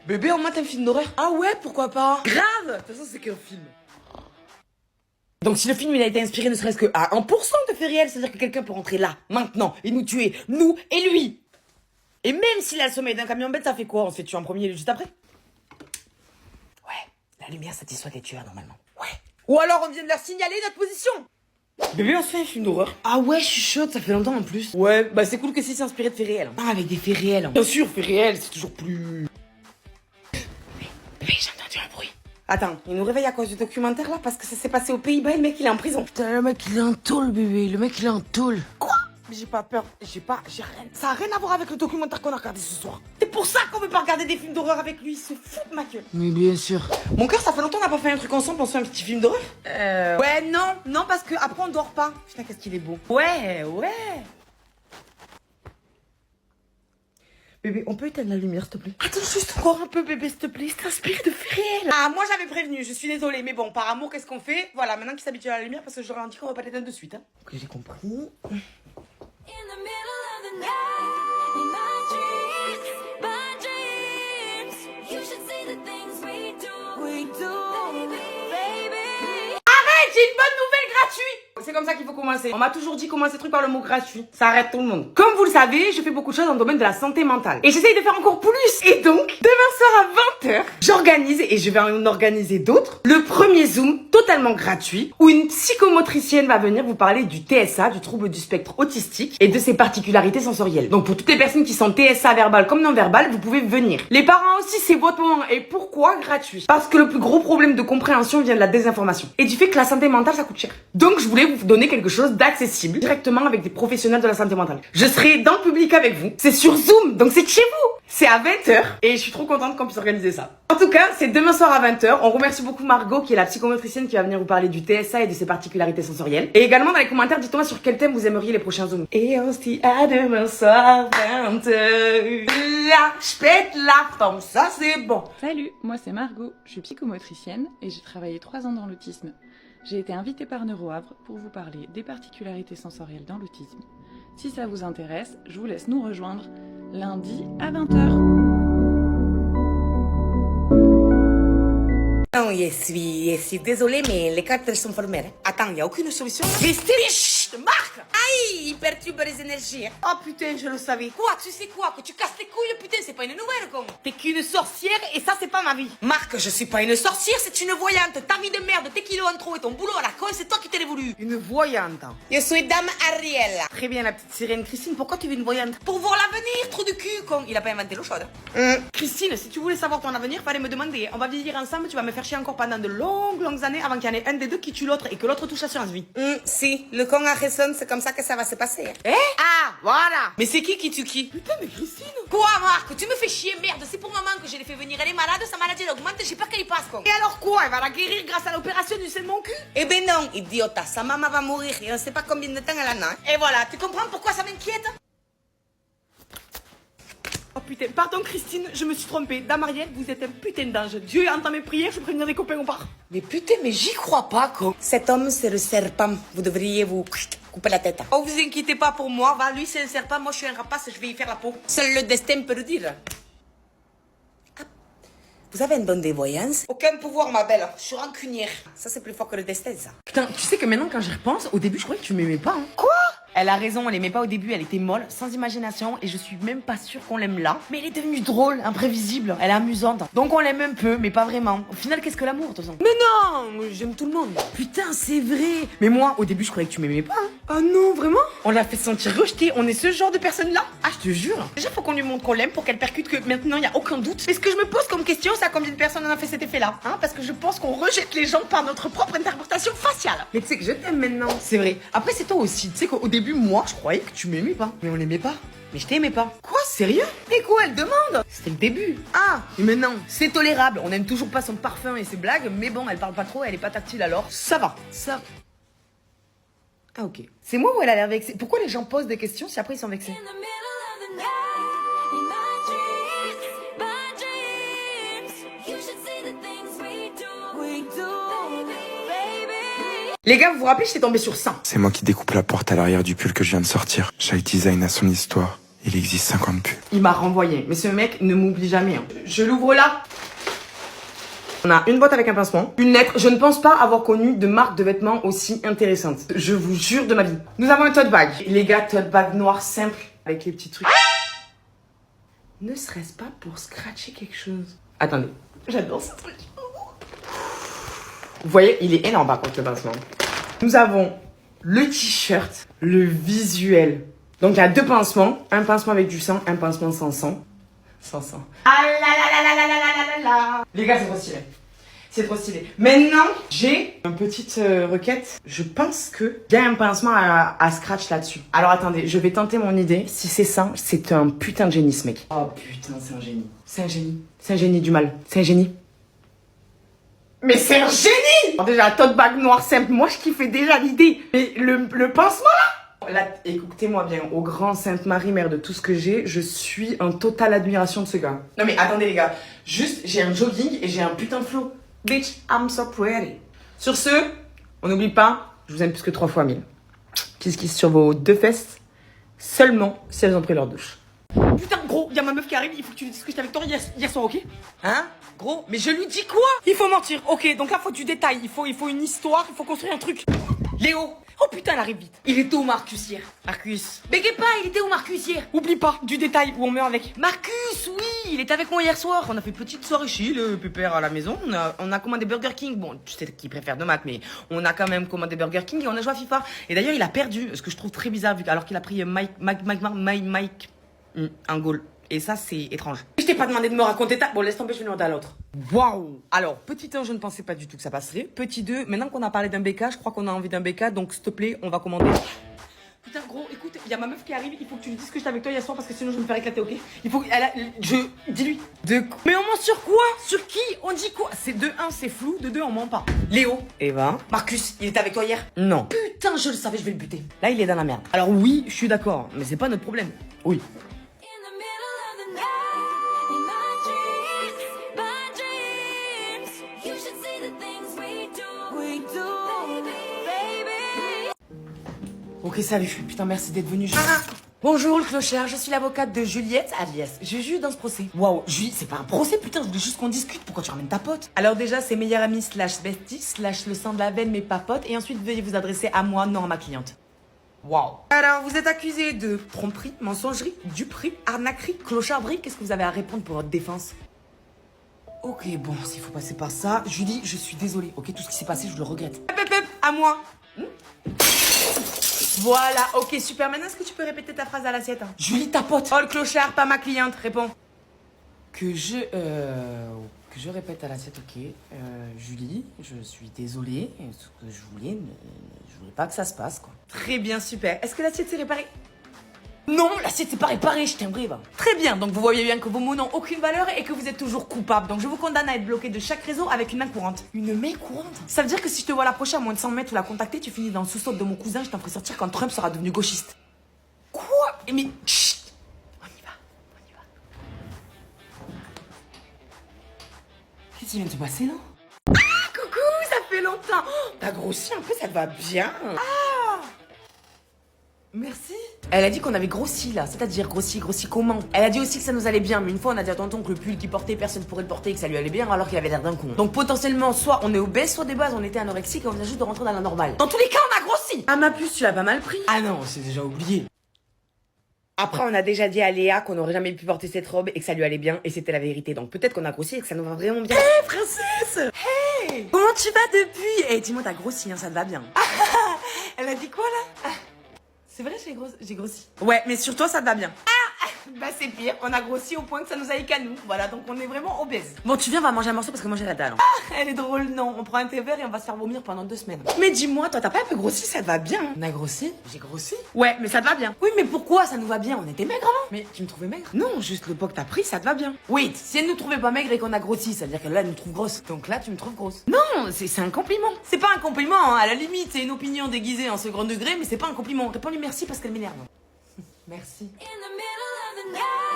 Bébé, on mate un film d'horreur. Ah ouais, pourquoi pas? Grave. De toute façon, c'est qu'un film. Donc si le film il a été inspiré ne serait-ce que à 1% de faits réels, c'est-à-dire que quelqu'un peut rentrer là, maintenant, et nous tuer, nous et lui. Et même s'il a le sommeil d'un camion bête, ça fait quoi? On se fait tuer en premier et juste après? Ouais, la lumière satisfait les tueurs normalement. Ouais. Ou alors on vient de leur signaler notre position. Bébé, on se fait un film d'horreur. Ah ouais, je suis chaude, ça fait longtemps en plus. Ouais, bah c'est cool que si c'est inspiré de faits réels. Ah, avec des faits réels. Bien sûr, faits réels, c'est toujours plus... Bébé, j'ai entendu un bruit. Attends, il nous réveille à cause du documentaire là, parce que ça s'est passé aux Pays-Bas et le mec il est en prison. Putain, le mec il est en tôle, bébé. Le mec il est en tôle. Quoi? Mais j'ai pas peur, j'ai rien. Ça a rien à voir avec le documentaire qu'on a regardé ce soir. C'est pour ça qu'on veut pas regarder des films d'horreur avec lui, il se fout de ma gueule. Mais bien sûr. Mon cœur, ça fait longtemps qu'on n'a pas fait un truc ensemble, on se fait un petit film d'horreur. Ouais, non, parce que après on dort pas. Putain, qu'est-ce qu'il est beau. Ouais. Bébé, on peut éteindre la lumière, s'il te plaît? Attends juste encore un peu, bébé, s'il te plaît. C'est inspiré de faits réels. Ah, moi j'avais prévenu, je suis désolée, mais bon, par amour, qu'est-ce qu'on fait? Voilà, maintenant qu'il s'habitue à la lumière, parce que j'aurais dit qu'on va pas l'éteindre de suite. Hein. Ok, j'ai compris. In the middle of the night, in my dreams, you should see the things we do, baby. Arrête, j'ai une bonne nouvelle gratuite. C'est comme ça qu'il faut commencer. On m'a toujours dit commencer le truc par le mot gratuit. Ça arrête tout le monde. Comme vous le savez, je fais beaucoup de choses dans le domaine de la santé mentale. Et j'essaye de faire encore plus. Et donc, demain soir à 20h, j'organise, et je vais en organiser d'autres, le premier Zoom totalement gratuit où une psychomotricienne va venir vous parler du TSA, du trouble du spectre autistique, et de ses particularités sensorielles. Donc pour toutes les personnes qui sont TSA verbal comme non verbal, vous pouvez venir. Les parents aussi, c'est votre moment. Et pourquoi gratuit? Parce que le plus gros problème de compréhension vient de la désinformation. Et du fait que la santé mentale, ça coûte cher. Donc je voulais vous donner quelque chose d'accessible directement avec des professionnels de la santé mentale. Je serai dans le public avec vous. C'est sur Zoom, donc c'est chez vous. C'est à 20h et je suis trop contente qu'on puisse organiser ça. En tout cas, c'est demain soir à 20h. On remercie beaucoup Margot qui est la psychomotricienne qui va venir vous parler du TSA et de ses particularités sensorielles. Et également dans les commentaires, dites-moi sur quel thème vous aimeriez les prochains Zooms. Et on se dit à demain soir 20h. Là, je pète la forme, ça c'est bon. Salut, moi c'est Margot, je suis psychomotricienne et j'ai travaillé 3 ans dans l'autisme. J'ai été invitée par NeuroHavre pour vous parler des particularités sensorielles dans l'autisme. Si ça vous intéresse, je vous laisse nous rejoindre lundi à 20h. Non, je suis désolée, mais les cartes elles sont fermées. Attends, y a aucune solution? Christine, chut, Marc! Aïe, il perturbe les énergies. Oh putain, je le savais. Quoi, tu sais quoi? Que tu casses les couilles, putain, c'est pas une nouvelle, con. T'es qu'une sorcière et ça, c'est pas ma vie. Marc, je suis pas une sorcière, c'est une voyante. Ta vie de merde, tes kilos en trop et ton boulot à la con, c'est toi qui t'es voulu. Une voyante. Je suis Dame Ariel. Très bien, la petite sirène. Christine, pourquoi tu veux une voyante? Pour voir l'avenir, trou de cul, con. Il a pas inventé l'eau chaude. Christine, si tu voulais savoir ton avenir, fallait me demander. On va vieillir ensemble, tu vas me faire chier encore pendant de longues années avant qu'il y en ait un des deux qui tue l'autre et que l'autre touche l'assurance vie. Si, le con a raison, c'est comme ça que ça va se passer. Ah, voilà. Mais c'est qui tue qui? Putain, mais Christine. Quoi, Marc? Tu me fais chier, merde. C'est pour maman que je l'ai fait venir. Elle est malade, sa maladie elle augmente, j'ai peur qu'elle y passe, con. Et alors quoi? Elle va la guérir grâce à l'opération du sein de mon cul? Eh ben non, idiota. Sa maman va mourir et on ne sait pas combien de temps elle en a. Et voilà, tu comprends pourquoi ça m'inquiète? Oh putain, pardon Christine, je me suis trompée. Dame Ariel, vous êtes un putain d'ange. Dieu entend mes prières, je préviens des copains, on part. Mais putain, mais j'y crois pas, quoi. Cet homme, c'est le serpent. Vous devriez vous couper la tête. Oh, vous inquiétez pas pour moi. Va, lui, c'est un serpent. Moi, je suis un rapace, je vais y faire la peau. Seul le destin peut le dire. Ah. Vous avez une bonne dévoyance? Aucun pouvoir, ma belle. Je suis rancunière. Ça, c'est plus fort que le destin, ça. Putain, tu sais que maintenant, quand j'y repense, au début, je croyais que tu m'aimais pas. Hein. Quoi? Elle a raison, elle aimait pas au début, elle était molle, sans imagination, et je suis même pas sûre qu'on l'aime là. Mais elle est devenue drôle, imprévisible, elle est amusante. Donc on l'aime un peu, mais pas vraiment. Au final, qu'est-ce que l'amour, de toute façon? Mais non, j'aime tout le monde. Putain, c'est vrai. Mais moi, au début, je croyais que tu m'aimais pas. Hein. Ah non, vraiment? On l'a fait sentir rejetée, on est ce genre de personne-là. Ah, je te jure. Déjà, faut qu'on lui montre qu'on l'aime pour qu'elle percute que maintenant, il y a aucun doute. Et ce que je me pose comme question, c'est à combien de personnes on a fait cet effet-là, hein? Parce que je pense qu'on rejette les gens par notre propre interprétation faciale. Mais tu sais que je t'aime maintenant. C'est vrai. Après, c'est toi aussi. Tu sais qu'au début, moi, je croyais que tu m'aimais pas. Mais on l'aimait pas. Mais je t'aimais pas. Quoi? Sérieux? Et quoi, elle demande? C'était le début. Ah, mais maintenant, c'est tolérable. On n'aime toujours pas son parfum et ses blagues, mais bon, elle parle pas trop, elle est pas tactile alors. Ça va. Ça. Ah, ok. C'est moi ou elle a l'air vexée? Pourquoi les gens posent des questions si après ils sont vexés? In the middle of the night, in my dreams, you should see the things we do, baby. Les gars, vous vous rappelez, j'étais tombée sur ça. C'est moi qui découpe la porte à l'arrière du pull que je viens de sortir. Chaque design a son histoire. Il existe 50 pulls. Il m'a renvoyé. Mais ce mec ne m'oublie jamais. Hein. Je l'ouvre là. On a une boîte avec un pincement, une lettre. Je ne pense pas avoir connu de marque de vêtements aussi intéressante. Je vous jure de ma vie. Nous avons un tote bag. Les gars, tote bag noir simple avec les petits trucs. Ne serait-ce pas pour scratcher quelque chose? Attendez. J'adore ce truc. Vous voyez, il est énorme par contre le pincement. Nous avons le t-shirt, le visuel. Donc il y a deux pinncements. Un pincement avec du sang, un pincement sans sang. Sans sang. Ah là là là là là là là là là. Les gars, c'est trop stylé. C'est trop stylé. Maintenant, j'ai une petite requête. Je pense qu'il y a un pincement à scratch là-dessus. Alors attendez, je vais tenter mon idée. Si c'est ça, c'est un putain de génie ce mec. Oh putain, c'est un génie. C'est un génie. C'est un génie du mal. C'est un génie. Mais c'est un génie! Alors déjà, tote bag noir simple, moi je kiffais déjà l'idée. Mais le pansement là, écoutez-moi bien, au grand Sainte-Marie, mère de tout ce que j'ai, je suis en totale admiration de ce gars. Non mais attendez les gars, juste j'ai un jogging et j'ai un putain de flow. Bitch, I'm so pretty. Sur ce, on n'oublie pas, je vous aime plus que 3 fois 1000. Kiss kiss sur vos 2 fesses, seulement si elles ont pris leur douche. Putain gros, y'a ma meuf qui arrive, il faut que tu lui dises que j'étais avec toi hier soir, ok? Hein? Gros, mais je lui dis quoi? Il faut mentir, ok, donc là faut du détail, il faut une histoire, il faut construire un truc. Léo! Oh putain, elle arrive vite. Il était où Marcus hier? Marcus. Béguez pas, il était où Marcus hier? Oublie pas, du détail où on meurt avec. Marcus, oui, il était avec moi hier soir. On a fait petite soirée chez le pépère à la maison. On a commandé Burger King. Bon, tu sais qu'il préfère de maths, mais on a quand même commandé Burger King et on a joué à FIFA. Et d'ailleurs, il a perdu, ce que je trouve très bizarre, alors qu'il a pris Mike, un goal. Et ça, c'est étrange. Je t'ai pas demandé de me raconter ta... Bon, laisse tomber, je vais demander à l'autre. Waouh! Alors, petit 1, je ne pensais pas du tout que ça passerait. Petit 2, maintenant qu'on a parlé d'un BK, je crois qu'on a envie d'un BK, donc s'il te plaît, on va commander. Putain, gros, écoute, il y a ma meuf qui arrive, il faut que tu lui dises que j'étais avec toi hier soir parce que sinon je vais me faire éclater, ok? Il faut... Dis-lui. Mais on ment sur quoi? Sur qui? On dit quoi? C'est de 1, c'est flou, de 2, on ment pas. Léo. Eva. Marcus, il était avec toi hier? Non. Putain, je le savais, je vais le buter. Là, il est dans la merde. Alors oui, je suis d'accord, mais c'est pas notre problème. Oui. In the middle of the night, in my dreams, you should see the things we do, baby. Ok, salut. Putain, merci d'être venu. Bonjour le clochard, je suis l'avocate de Juliette alias Juju dans ce procès. Waouh, Julie, c'est pas un procès, putain, je voulais juste qu'on discute. Pourquoi tu ramènes ta pote? Alors déjà, c'est meilleure amie / bestie / le sang de la veine mais pas pote. Et ensuite, veuillez vous adresser à moi, non à ma cliente. Waouh. Alors, vous êtes accusé de tromperie, mensongerie, duperie, arnaquerie, clocharderie. Qu'est-ce que vous avez à répondre pour votre défense? Ok, bon, s'il faut passer par ça. Julie, je suis désolée, ok? Tout ce qui s'est passé, je le regrette. Hep, à moi. Voilà, ok, super. Maintenant, est-ce que tu peux répéter ta phrase à l'assiette? Julie, ta pote. Oh, le clochard, pas ma cliente. Réponds. Que je répète à l'assiette, ok. Julie, je suis désolée. Ce que je voulais pas que ça se passe, quoi. Très bien, super. Est-ce que l'assiette s'est réparée? Non, l'assiette s'est pas réparée, je t'en prie. Très bien, donc vous voyez bien que vos mots n'ont aucune valeur et que vous êtes toujours coupable. Donc je vous condamne à être bloqué de chaque réseau avec une main courante. Une main courante? Ça veut dire que si je te vois l'approcher à moins de 100 mètres ou la contacter, tu finis dans le sous-sol de mon cousin, je t'en ferai sortir quand Trump sera devenu gauchiste. Quoi? Mais chut, on y va. Qu'est-ce qui vient de se passer là? Ah, coucou, ça fait longtemps. Oh, t'as grossi un peu, ça te va bien. Ah, merci. Elle a dit qu'on avait grossi là, c'est-à-dire grossi comment? Elle a dit aussi que ça nous allait bien, mais une fois on a dit à tonton que le pull qu'il portait, personne pourrait le porter et que ça lui allait bien alors qu'il avait l'air d'un con. Donc potentiellement, soit on est obèse, soit des bases on était anorexique et on vient juste de rentrer dans la normale. Dans tous les cas, on a grossi. Ah ma puce, tu l'as pas mal pris. Ah non, c'est déjà oublié. Après, on a déjà dit à Léa qu'on n'aurait jamais pu porter cette robe et que ça lui allait bien et c'était la vérité. Donc peut-être qu'on a grossi et que ça nous va vraiment bien. Hé, princesse! Hey! Comment tu vas depuis? Eh, dis-moi, t'as grossi, hein, ça te va bien. Elle a dit quoi là? C'est vrai, j'ai grossi. Ouais, mais sur toi, ça te va bien. Bah c'est pire, on a grossi au point que ça nous aille qu'à nous. Voilà, donc on est vraiment obèse. Bon, tu viens, on va manger un morceau parce que moi j'ai la dalle. Elle est drôle, non. On prend un thé vert et on va se faire vomir pendant 2 semaines. Mais dis-moi, toi, t'as pas un peu grossi, ça te va bien? On a grossi? J'ai grossi? Ouais, mais ça te va bien. Oui, mais pourquoi ça nous va bien? On était maigres avant. Mais tu me trouvais maigre? Non, juste le poids que t'as pris, ça te va bien. Oui, si elle nous trouvait pas maigre et qu'on a grossi, ça veut dire que là, elle nous trouve grosse. Donc là, tu me trouves grosse. Non, c'est un compliment. C'est pas un compliment, hein. À la limite, c'est une opinion déguisée en second degré, mais c'est pas un compliment. Réponds-lui merci parce qu'elle m'énerve. Merci. In the middle of the night.